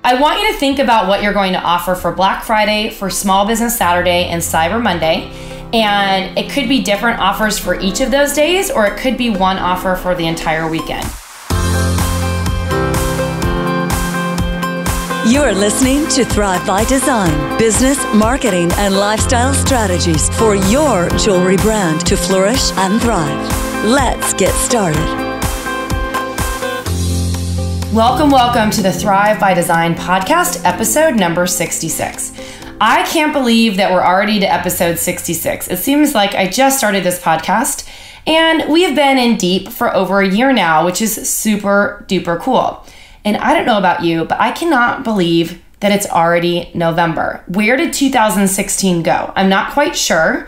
I want you to think about what you're going to offer for Black Friday, for Small Business Saturday, and Cyber Monday. And it could be different offers for each of those days, or it could be one offer for the entire weekend. You're listening to Thrive by Design, business, marketing, and lifestyle strategies for your jewelry brand to flourish and thrive. Let's get started. Welcome to the Thrive by Design podcast, episode number 66. I can't believe that we're already to episode 66. It seems like I just started this podcast, and we have been in deep for over a year now, which is super duper cool. And I don't know about you, but I cannot believe that it's already November. Where did 2016 go? I'm not quite sure,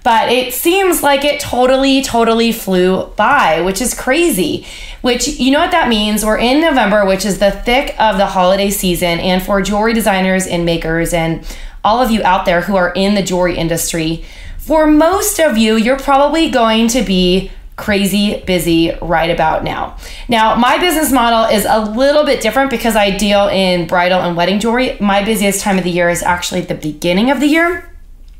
but it seems like it totally flew by, which is crazy. Which, you know what that means? We're in November, which is the thick of the holiday season. And for jewelry designers and makers and all of you out there who are in the jewelry industry, for most of you, you're probably going to be crazy busy right about now. Now, my business model is a little bit different because I deal in bridal and wedding jewelry. My busiest time of the year is actually at the beginning of the year,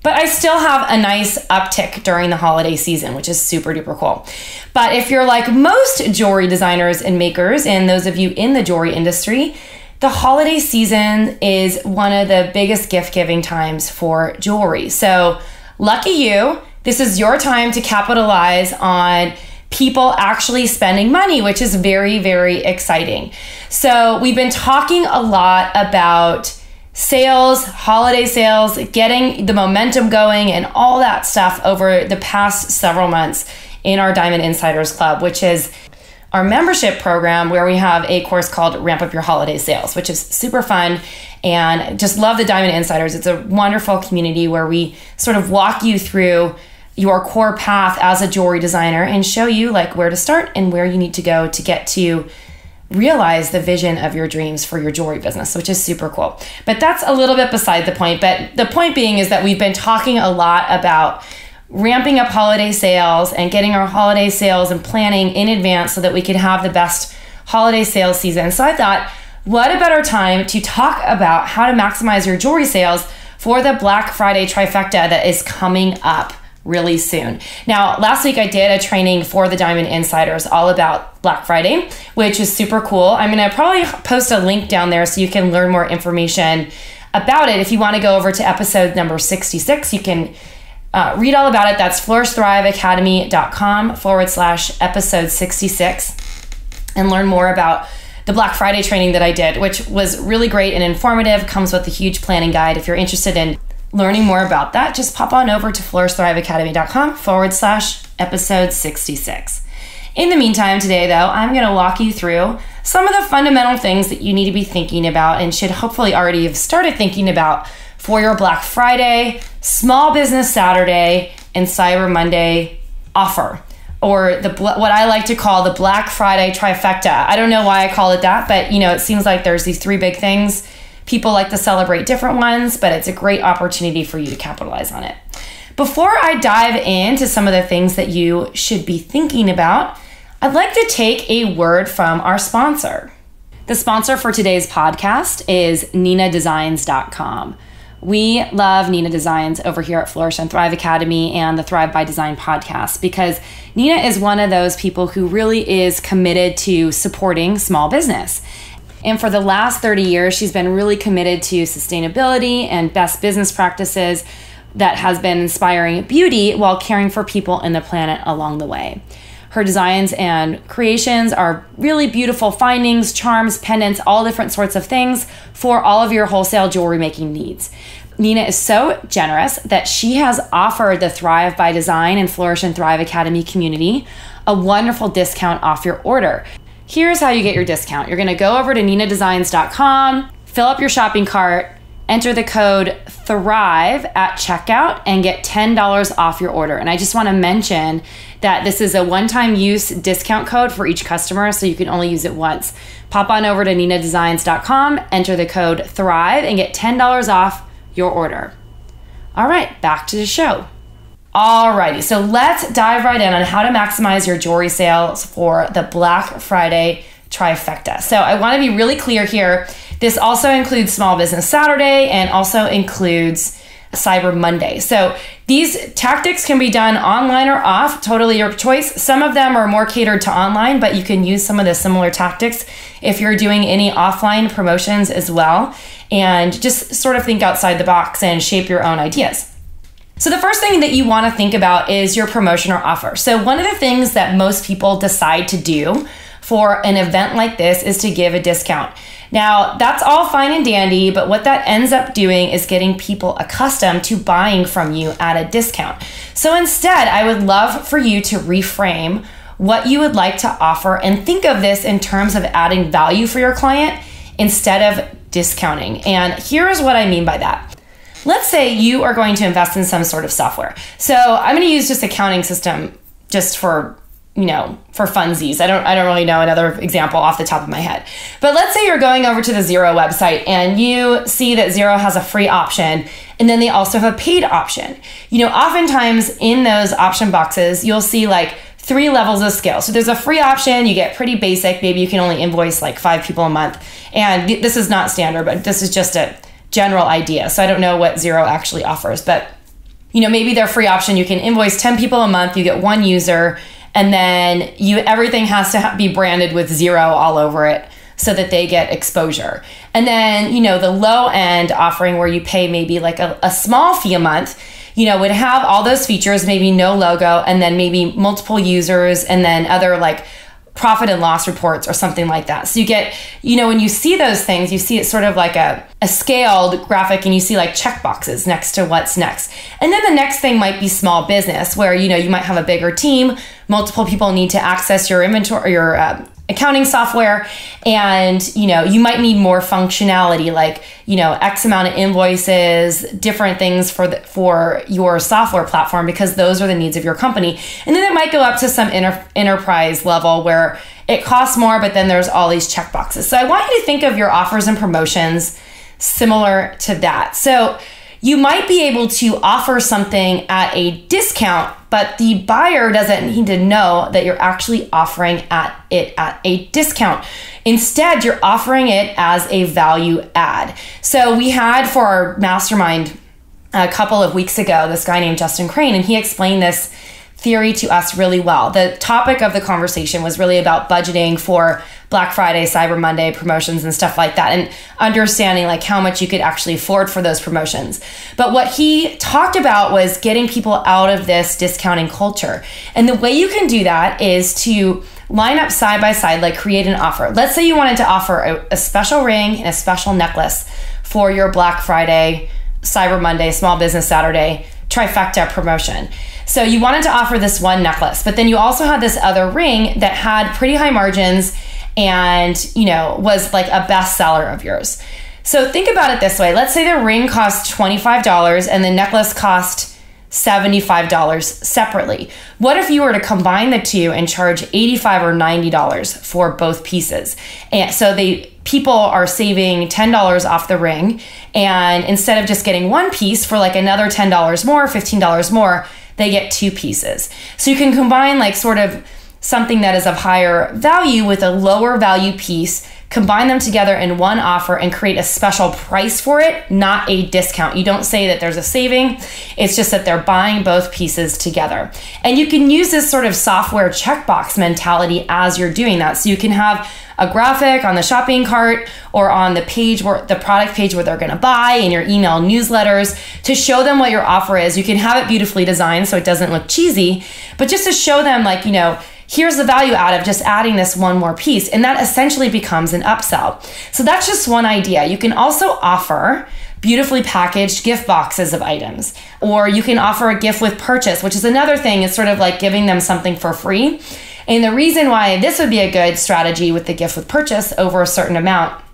but I still have a nice uptick during the holiday season, which is super duper cool. But if you're like most jewelry designers and makers, and those of you in the jewelry industry, the holiday season is one of the biggest gift-giving times for jewelry. So lucky you. This is your time to capitalize on people actually spending money, which is very, very exciting. So we've been talking a lot about sales, holiday sales, getting the momentum going and all that stuff over the past several months in our Diamond Insiders Club, which is our membership program where we have a course called Ramp Up Your Holiday Sales, which is super fun. And just love the Diamond Insiders. It's a wonderful community where we sort of walk you through your core path as a jewelry designer and show you like where to start and where you need to go to get to realize the vision of your dreams for your jewelry business, which is super cool. But that's a little bit beside the point. But the point being is that we've been talking a lot about ramping up holiday sales and getting our holiday sales and planning in advance so that we could have the best holiday sales season. So I thought, what a better time to talk about how to maximize your jewelry sales for the Black Friday Trifecta that is coming up really soon. Now, last week I did a training for the Diamond Insiders all about Black Friday, which is super cool. I'm going to probably post a link down there so you can learn more information about it. If you want to go over to episode number 66, you can read all about it. That's flourishthriveacademy.com/episode 66 and learn more about the Black Friday training that I did, which was really great and informative, comes with a huge planning guide. If you're interested in learning more about that, just pop on over to flourishthriveacademy.com/episode 66. In the meantime, today though, I'm going to walk you through some of the fundamental things that you need to be thinking about and should hopefully already have started thinking about for your Black Friday, Small Business Saturday, and Cyber Monday offer, or what I like to call the Black Friday Trifecta. I don't know why I call it that, but it seems like there's these three big things. People like to celebrate different ones, but it's a great opportunity for you to capitalize on it. Before I dive into some of the things that you should be thinking about, I'd like to take a word from our sponsor. The sponsor for today's podcast is ninadesigns.com. We love Nina Designs over here at Flourish and Thrive Academy and the Thrive by Design podcast because Nina is one of those people who really is committed to supporting small business. And for the last 30 years, she's been really committed to sustainability and best business practices that has been inspiring beauty while caring for people and the planet along the way. Her designs and creations are really beautiful findings, charms, pendants, all different sorts of things for all of your wholesale jewelry making needs. Nina is so generous that she has offered the Thrive by Design and Flourish and Thrive Academy community a wonderful discount off your order. Here's how you get your discount. You're going to go over to ninadesigns.com, fill up your shopping cart, enter the code THRIVE at checkout, and get $10 off your order. And I just want to mention that this is a one-time use discount code for each customer, so you can only use it once. Pop on over to ninadesigns.com, enter the code THRIVE, and get $10 off your order. All right, back to the show. Alrighty, so let's dive right in on how to maximize your jewelry sales for the Black Friday Trifecta. So I want to be really clear here This also includes Small Business Saturday and also includes Cyber Monday. So these tactics can be done online or off, totally your choice. Some of them are more catered to online, but you can use some of the similar tactics if you're doing any offline promotions as well. And just sort of think outside the box and shape your own ideas. So the first thing that you want to think about is your promotion or offer. So one of the things that most people decide to do for an event like this is to give a discount. Now, that's all fine and dandy, but what that ends up doing is getting people accustomed to buying from you at a discount. So instead, I would love for you to reframe what you would like to offer and think of this in terms of adding value for your client instead of discounting. And here's what I mean by that. Let's say you are going to invest in some sort of software. So I'm going to use just accounting system just for funsies. I don't really know another example off the top of my head. But let's say you're going over to the Xero website and you see that Xero has a free option and then they also have a paid option. Oftentimes in those option boxes, you'll see like 3 levels of scale. So there's a free option, you get pretty basic. Maybe you can only invoice like 5 people a month. And this is not standard, but this is just a general idea. So I don't know what Xero actually offers, but maybe their free option, you can invoice 10 people a month, you get 1 user, and then everything has to be branded with Xero all over it so that they get exposure. And then, the low end offering where you pay maybe like a small fee a month, would have all those features, maybe no logo, and then maybe multiple users, and then other like profit and loss reports or something like that. So you get, when you see those things, you see it sort of like a scaled graphic and you see like check boxes next to what's next. And then the next thing might be small business where, you might have a bigger team, multiple people need to access your inventory, your accounting software, and you might need more functionality like X amount of invoices, different things for your software platform, because those are the needs of your company. And then it might go up to some enterprise level where it costs more, but then there's all these check boxes. So I want you to think of your offers and promotions similar to that. So you might be able to offer something at a discount, but the buyer doesn't need to know that you're actually offering it at a discount. Instead, you're offering it as a value add. So we had for our mastermind a couple of weeks ago, this guy named Justin Crane, and he explained this theory to us really well. The topic of the conversation was really about budgeting for Black Friday, Cyber Monday promotions and stuff like that, and understanding like how much you could actually afford for those promotions. But what he talked about was getting people out of this discounting culture. And the way you can do that is to line up side by side, like create an offer. Let's say you wanted to offer a special ring and a special necklace for your Black Friday, Cyber Monday, Small Business Saturday, Trifecta promotion. So you wanted to offer this one necklace, but then you also had this other ring that had pretty high margins and, was like a bestseller of yours. So think about it this way. Let's say the ring cost $25 and the necklace cost $75 separately. What if you were to combine the two and charge $85 or $90 for both pieces? And so people are saving $10 off the ring, and instead of just getting one piece for like another $10 more, $15 more, they get 2 pieces. So you can combine like sort of something that is of higher value with a lower value piece, combine them together in one offer and create a special price for it, not a discount. You don't say that there's a saving. It's just that they're buying both pieces together. And you can use this sort of software checkbox mentality as you're doing that. So you can have a graphic on the shopping cart or on the page where the product page where they're going to buy, in your email newsletters, to show them what your offer is. You can have it beautifully designed so it doesn't look cheesy, but just to show them like, here's the value add of just adding this one more piece. And that essentially becomes an upsell. So that's just one idea. You can also offer beautifully packaged gift boxes of items, or you can offer a gift with purchase, which is another thing. It's sort of like giving them something for free. And the reason why this would be a good strategy with the gift with purchase over a certain amount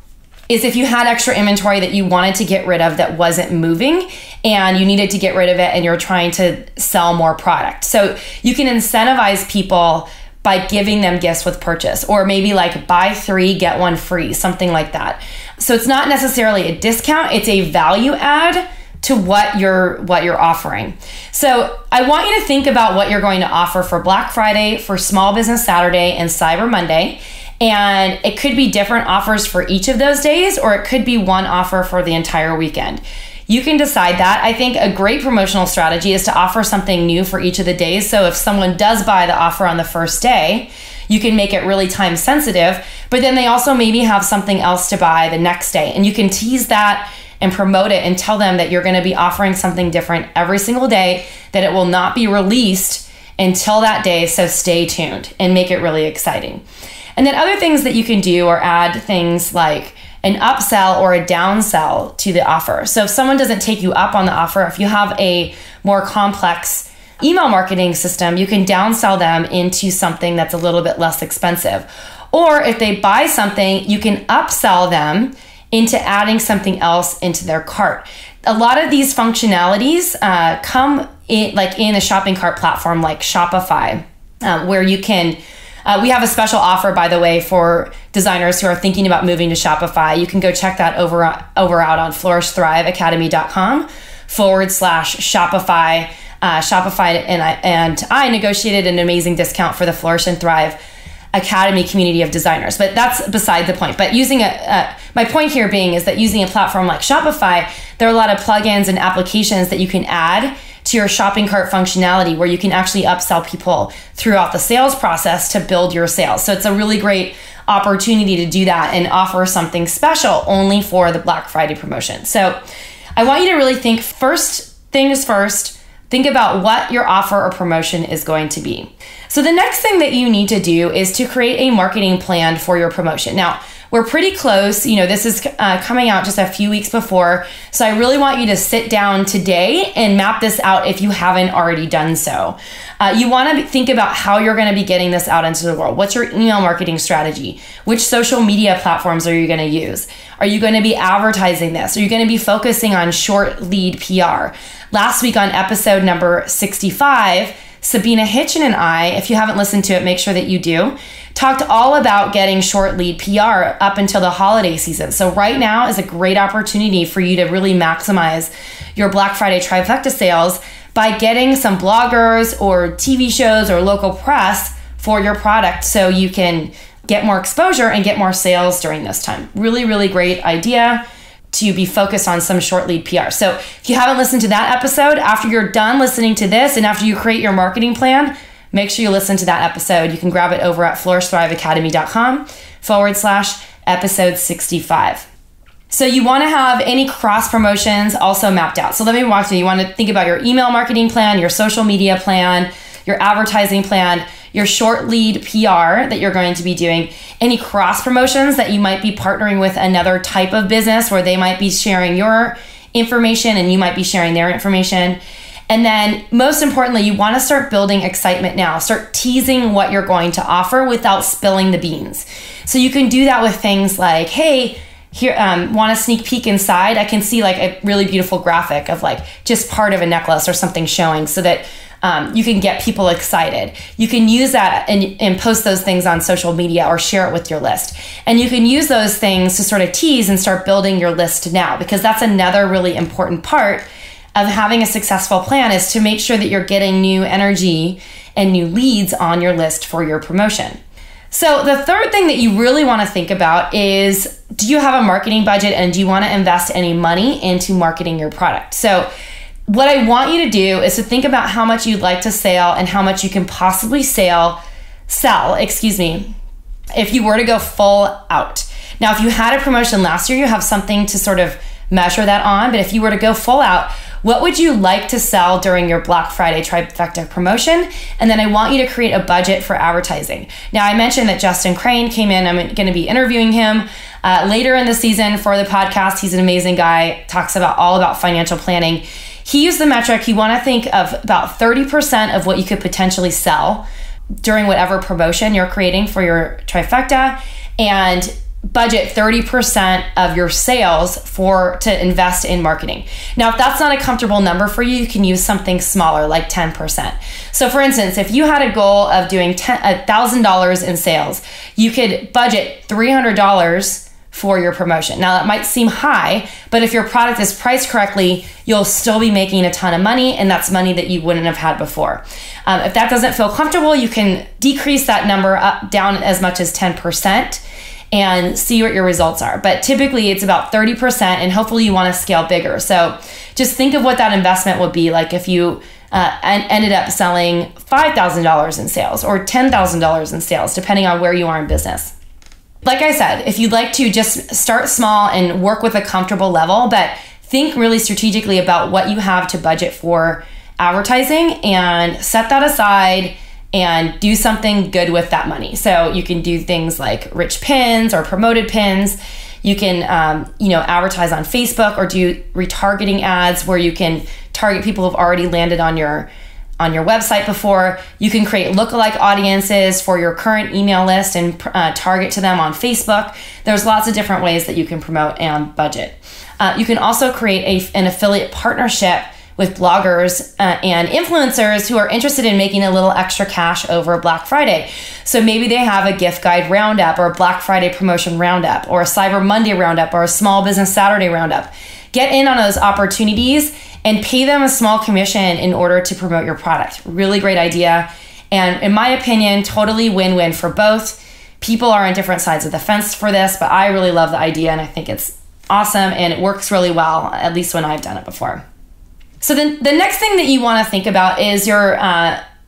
is if you had extra inventory that you wanted to get rid of that wasn't moving and you needed to get rid of it and you're trying to sell more product. So you can incentivize people by giving them gifts with purchase, or maybe like buy 3, get 1 free, something like that. So it's not necessarily a discount, it's a value add to what you're offering. So I want you to think about what you're going to offer for Black Friday, for Small Business Saturday, and Cyber Monday. And it could be different offers for each of those days, or it could be one offer for the entire weekend. You can decide that. I think a great promotional strategy is to offer something new for each of the days. So if someone does buy the offer on the first day, you can make it really time sensitive, but then they also maybe have something else to buy the next day. And you can tease that and promote it and tell them that you're going to be offering something different every single day, that it will not be released until that day. So stay tuned and make it really exciting. And then other things that you can do are add things like an upsell or a downsell to the offer. So if someone doesn't take you up on the offer, if you have a more complex email marketing system, you can downsell them into something that's a little bit less expensive. Or if they buy something, you can upsell them into adding something else into their cart. A lot of these functionalities come in, like in a shopping cart platform like Shopify, where you can we have a special offer, by the way, for designers who are thinking about moving to Shopify. You can go check that over out on flourishthriveacademy.com/Shopify. Shopify and I negotiated an amazing discount for the Flourish and Thrive Academy community of designers, but that's beside the point. But using my point here being is that using a platform like Shopify, there are a lot of plugins and applications that you can add to your shopping cart functionality where you can actually upsell people throughout the sales process to build your sales. So it's a really great opportunity to do that and offer something special only for the Black Friday promotion. So I want you to really think first things first. Think about what your offer or promotion is going to be. So the next thing that you need to do is to create a marketing plan for your promotion. Now, we're pretty close. This is coming out just a few weeks before. So I really want you to sit down today and map this out if you haven't already done so. You want to think about how you're going to be getting this out into the world. What's your email marketing strategy? Which social media platforms are you going to use? Are you going to be advertising this? Are you going to be focusing on short lead PR? Last week on episode number 65, Sabina Hitchen and I, if you haven't listened to it, make sure that you do, talked all about getting short lead PR up until the holiday season. So right now is a great opportunity for you to really maximize your Black Friday Trifecta sales by getting some bloggers or TV shows or local press for your product so you can get more exposure and get more sales during this time. Really, really great idea to be focused on some short lead PR. So if you haven't listened to that episode, after you're done listening to this and after you create your marketing plan, make sure you listen to that episode. You can grab it over at flourishthriveacademy.com/episode 65. So you want to have any cross promotions also mapped out. So let me walk through. You want to think about your email marketing plan, your social media plan, your advertising plan, your short lead PR that you're going to be doing, any cross promotions that you might be partnering with another type of business where they might be sharing your information and you might be sharing their information. And then most importantly, you want to start building excitement now. Start teasing what you're going to offer without spilling the beans. So you can do that with things like, hey, here, want a sneak peek inside? I can see like a really beautiful graphic of like just part of a necklace or something showing so that you can get people excited. You can use that and post those things on social media or share it with your list. And you can use those things to sort of tease and start building your list now, because that's another really important part of having a successful plan is to make sure that you're getting new energy and new leads on your list for your promotion. So the third thing that you really want to think about is, do you have a marketing budget and do you want to invest any money into marketing your product? So what I want you to do is to think about how much you'd like to sell and how much you can possibly sell, if you were to go full out. Now, if you had a promotion last year, you have something to sort of measure that on, but if you were to go full out, what would you like to sell during your Black Friday Trifecta promotion? And then I want you to create a budget for advertising. Now, I mentioned that Justin Crane came in. I'm going to be interviewing him later in the season for the podcast. He's an amazing guy, talks all about financial planning. He used the metric, you want to think of about 30% of what you could potentially sell during whatever promotion you're creating for your trifecta, and budget 30% of your sales to invest in marketing. Now, if that's not a comfortable number for you, you can use something smaller like 10%. So for instance, if you had a goal of doing $1,000 in sales, you could budget $300 for your promotion. Now that might seem high, but if your product is priced correctly, you'll still be making a ton of money, and that's money that you wouldn't have had before. If that doesn't feel comfortable, you can decrease that number down as much as 10% and see what your results are. But typically it's about 30%, and hopefully you want to scale bigger. So just think of what that investment would be like if you ended up selling $5,000 in sales or $10,000 in sales, depending on where you are in business. Like I said, if you'd like to just start small and work with a comfortable level, but think really strategically about what you have to budget for advertising and set that aside and do something good with that money. So you can do things like rich pins or promoted pins. You can, advertise on Facebook or do retargeting ads where you can target people who've already landed on your website before. You can create lookalike audiences for your current email list and target to them on Facebook. There's lots of different ways that you can promote and budget. You can also create an affiliate partnership with bloggers and influencers who are interested in making a little extra cash over Black Friday. So maybe they have a gift guide roundup or a Black Friday promotion roundup or a Cyber Monday roundup or a Small Business Saturday roundup. Get in on those opportunities and pay them a small commission in order to promote your product. Really great idea. And in my opinion, totally win-win for both. People are on different sides of the fence for this, but I really love the idea and I think it's awesome and it works really well, at least when I've done it before. So then the next thing that you want to think about is your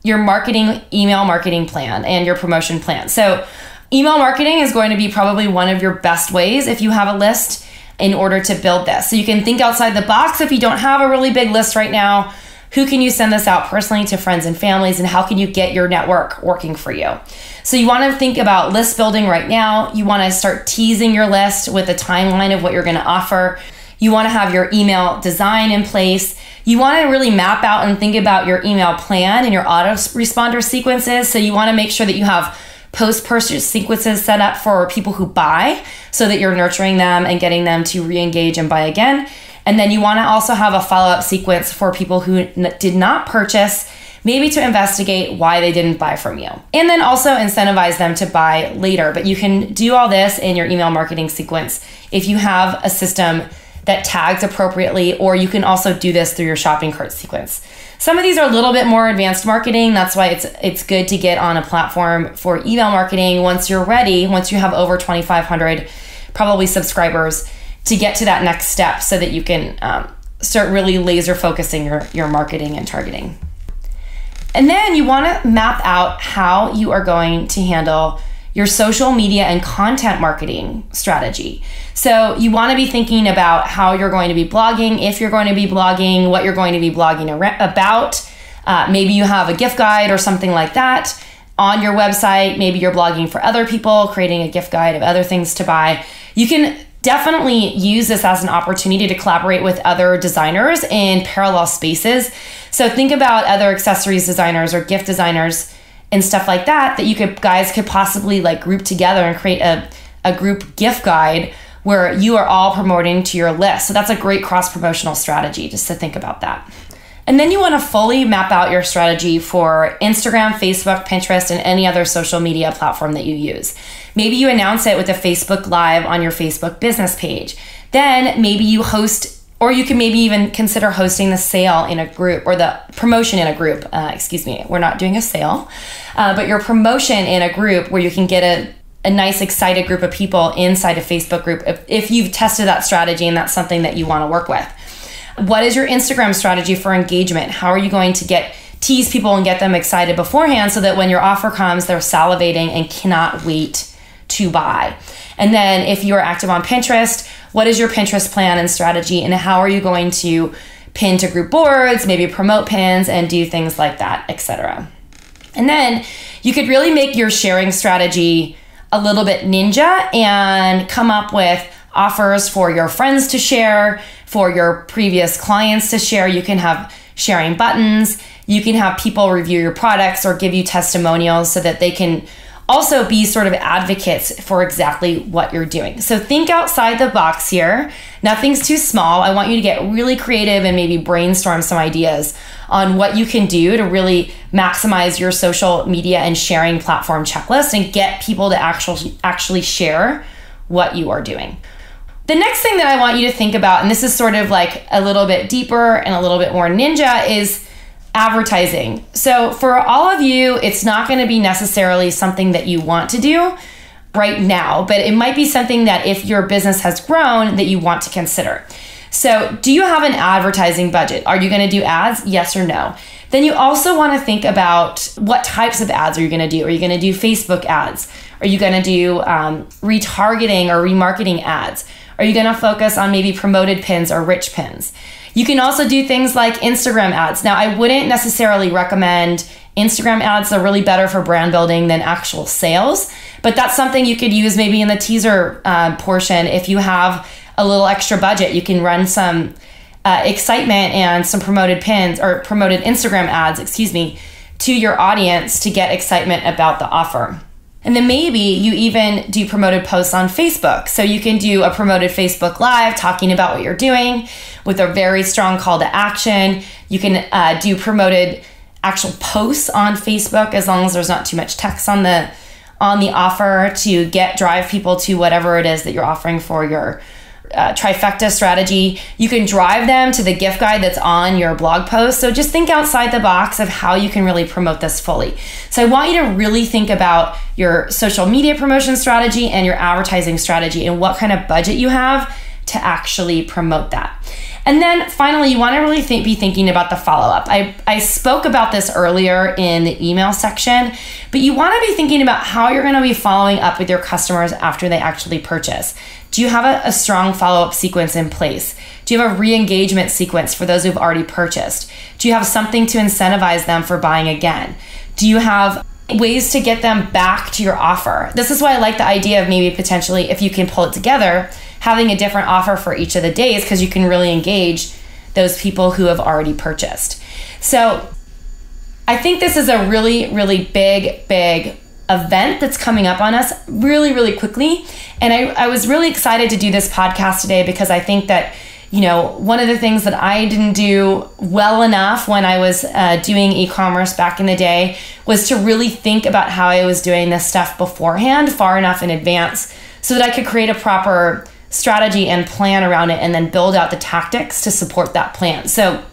email marketing plan and your promotion plan. So email marketing is going to be probably one of your best ways if you have a list in order to build this. So you can think outside the box. If you don't have a really big list right now, who can you send this out personally to friends and families, and how can you get your network working for you? So you want to think about list building right now. You want to start teasing your list with a timeline of what you're going to offer. You want to have your email design in place. You want to really map out and think about your email plan and your autoresponder sequences. So you want to make sure that you have post-purchase sequences set up for people who buy so that you're nurturing them and getting them to re-engage and buy again. And then you want to also have a follow-up sequence for people who did not purchase, maybe to investigate why they didn't buy from you. And then also incentivize them to buy later. But you can do all this in your email marketing sequence if you have a system that tags appropriately, or you can also do this through your shopping cart sequence. Some of these are a little bit more advanced marketing. That's why it's good to get on a platform for email marketing once you're ready, once you have over 2,500 probably subscribers, to get to that next step so that you can start really laser focusing your marketing and targeting. And then you want to map out how you are going to handle your social media and content marketing strategy. So you want to be thinking about how you're going to be blogging, if you're going to be blogging, what you're going to be blogging about. Maybe you have a gift guide or something like that on your website. Maybe you're blogging for other people, creating a gift guide of other things to buy. You can definitely use this as an opportunity to collaborate with other designers in parallel spaces. So think about other accessories designers or gift designers and stuff like that you guys could possibly like group together and create a group gift guide where you are all promoting to your list. So that's a great cross-promotional strategy, just to think about that. And then you want to fully map out your strategy for Instagram, Facebook, Pinterest, and any other social media platform that you use. Maybe you announce it with a Facebook Live on your Facebook business page. Then maybe you host, or you can maybe even consider hosting the sale in a group, or the promotion in a group. We're not doing a sale, but your promotion in a group where you can get a nice, excited group of people inside a Facebook group if you've tested that strategy and that's something that you want to work with. What is your Instagram strategy for engagement? How are you going to tease people and get them excited beforehand so that when your offer comes, they're salivating and cannot wait to buy? And then if you're active on Pinterest, what is your Pinterest plan and strategy, and how are you going to pin to group boards, maybe promote pins and do things like that, etc. And then you could really make your sharing strategy a little bit ninja and come up with offers for your friends to share, for your previous clients to share. You can have sharing buttons. You can have people review your products or give you testimonials so that they can also be sort of advocates for exactly what you're doing. So think outside the box here. Nothing's too small. I want you to get really creative and maybe brainstorm some ideas on what you can do to really maximize your social media and sharing platform checklist and get people to actually share what you are doing. The next thing that I want you to think about, and this is sort of like a little bit deeper and a little bit more ninja, is advertising. So for all of you, it's not going to be necessarily something that you want to do right now, but it might be something that if your business has grown that you want to consider. So do you have an advertising budget? Are you going to do ads? Yes or no? Then you also want to think about what types of ads are you going to do? Are you going to do Facebook ads? Are you going to do retargeting or remarketing ads? Are you going to focus on maybe promoted pins or rich pins? You can also do things like Instagram ads. Now, I wouldn't necessarily recommend Instagram ads. They're really better for brand building than actual sales, but that's something you could use maybe in the teaser portion. If you have a little extra budget, you can run some excitement and some promoted pins or promoted Instagram ads, to your audience to get excitement about the offer. And then maybe you even do promoted posts on Facebook. So you can do a promoted Facebook Live talking about what you're doing with a very strong call to action. You can do promoted actual posts on Facebook as long as there's not too much text on the offer to drive people to whatever it is that you're offering for your trifecta strategy. You can drive them to the gift guide that's on your blog post. So just think outside the box of how you can really promote this fully. So I want you to really think about your social media promotion strategy and your advertising strategy and what kind of budget you have to actually promote that. And then finally, you want to really be thinking about the follow-up. I spoke about this earlier in the email section, but you want to be thinking about how you're going to be following up with your customers after they actually purchase. Do you have a strong follow-up sequence in place? Do you have a re-engagement sequence for those who've already purchased? Do you have something to incentivize them for buying again? Do you have ways to get them back to your offer? This is why I like the idea of maybe potentially, if you can pull it together, having a different offer for each of the days, because you can really engage those people who have already purchased. So I think this is a really, really big event that's coming up on us really, really quickly. And I was really excited to do this podcast today because I think that, one of the things that I didn't do well enough when I was doing e-commerce back in the day was to really think about how I was doing this stuff beforehand, far enough in advance, so that I could create a proper strategy and plan around it and then build out the tactics to support that plan. So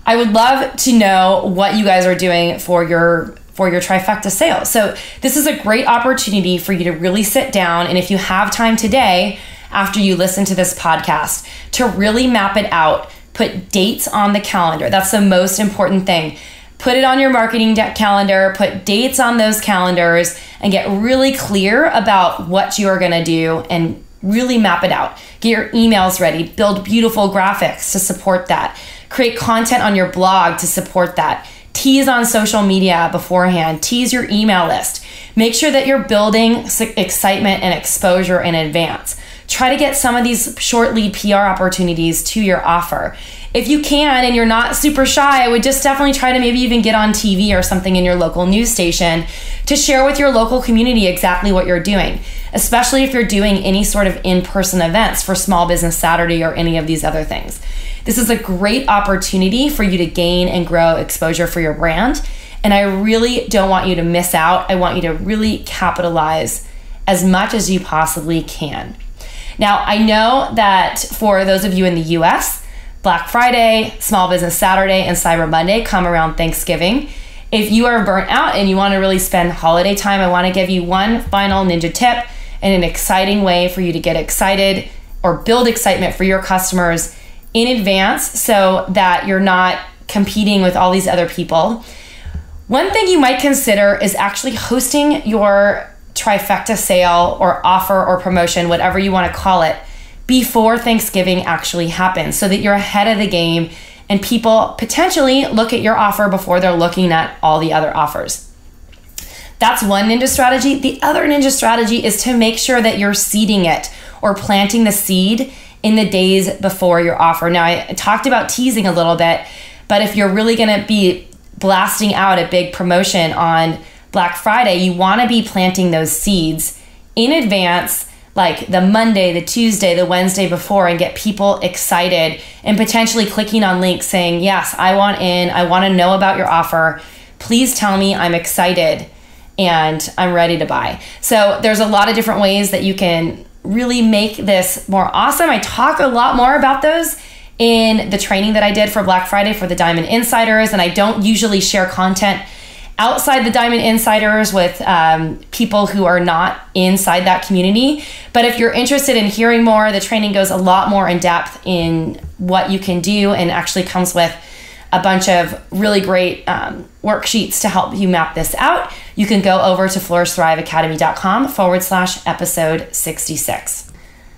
I would love to know what you guys are doing for your trifecta sales. So this is a great opportunity for you to really sit down, and if you have time today after you listen to this podcast, to really map it out, put dates on the calendar. That's the most important thing. Put it on your marketing calendar, put dates on those calendars, and get really clear about what you are going to do and really map it out. Get your emails ready, build beautiful graphics to support that, create content on your blog to support that, tease on social media beforehand, tease your email list. Make sure that you're building excitement and exposure in advance. Try to get some of these short lead PR opportunities to your offer. If you can and you're not super shy, I would just definitely try to maybe even get on TV or something in your local news station to share with your local community exactly what you're doing, especially if you're doing any sort of in-person events for Small Business Saturday or any of these other things. This is a great opportunity for you to gain and grow exposure for your brand, and I really don't want you to miss out. I want you to really capitalize as much as you possibly can. Now, I know that for those of you in the US, Black Friday, Small Business Saturday, and Cyber Monday come around Thanksgiving. If you are burnt out and you want to really spend holiday time, I want to give you one final ninja tip and an exciting way for you to get excited or build excitement for your customers in advance so that you're not competing with all these other people. One thing you might consider is actually hosting your trifecta sale or offer or promotion, whatever you want to call it, before Thanksgiving actually happens so that you're ahead of the game and people potentially look at your offer before they're looking at all the other offers. That's one ninja strategy. The other ninja strategy is to make sure that you're seeding it or planting the seed in the days before your offer. Now, I talked about teasing a little bit, but if you're really going to be blasting out a big promotion on Black Friday, you want to be planting those seeds in advance, like the Monday, the Tuesday, the Wednesday before, and get people excited and potentially clicking on links saying, yes, I want in, I want to know about your offer. Please tell me I'm excited and I'm ready to buy. So there's a lot of different ways that you can really make this more awesome. I talk a lot more about those in the training that I did for Black Friday for the Diamond Insiders, and I don't usually share content outside the Diamond Insiders with people who are not inside that community. But if you're interested in hearing more, the training goes a lot more in depth in what you can do and actually comes with a bunch of really great worksheets to help you map this out. You can go over to flourishthriveacademy.com/episode 66.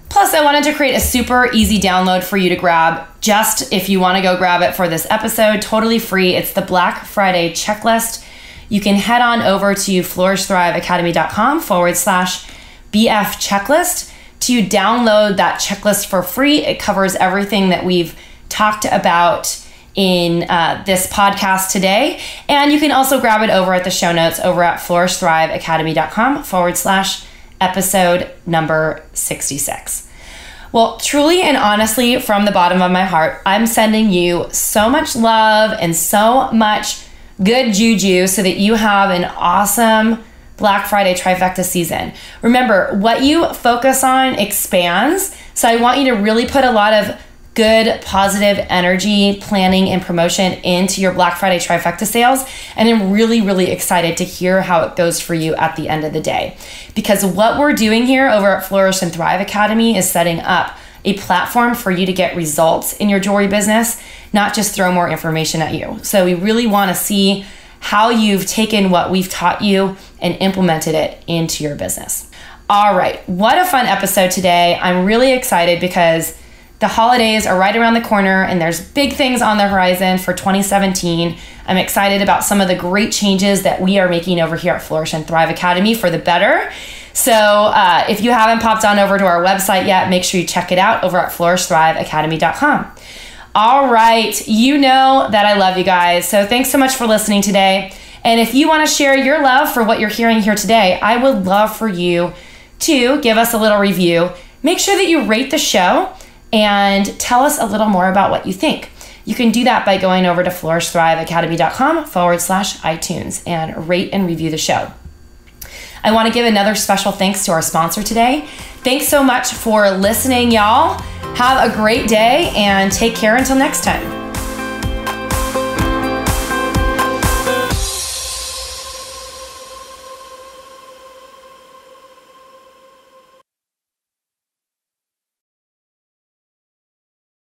Plus, I wanted to create a super easy download for you to grab just if you want to go grab it for this episode, totally free. It's the Black Friday checklist. You can head on over to flourishthriveacademy.com/BF checklist to download that checklist for free. It covers everything that we've talked about in this podcast today. And you can also grab it over at the show notes over at flourishthriveacademy.com/episode number 66. Well, truly and honestly, from the bottom of my heart, I'm sending you so much love and so much good juju so that you have an awesome Black Friday Trifecta season. Remember, what you focus on expands. So I want you to really put a lot of good, positive energy, planning, and promotion into your Black Friday Trifecta sales. And I'm really, really excited to hear how it goes for you at the end of the day. Because what we're doing here over at Flourish and Thrive Academy is setting up a platform for you to get results in your jewelry business, not just throw more information at you. So we really want to see how you've taken what we've taught you and implemented it into your business. All right, what a fun episode today. I'm really excited because the holidays are right around the corner and there's big things on the horizon for 2017. I'm excited about some of the great changes that we are making over here at Flourish and Thrive Academy for the better. So if you haven't popped on over to our website yet, make sure you check it out over at flourishthriveacademy.com. All right, you know that I love you guys. So thanks so much for listening today. And if you want to share your love for what you're hearing here today, I would love for you to give us a little review. Make sure that you rate the show and tell us a little more about what you think. You can do that by going over to flourishthriveacademy.com/iTunes and rate and review the show. I want to give another special thanks to our sponsor today. Thanks so much for listening, y'all. Have a great day and take care until next time.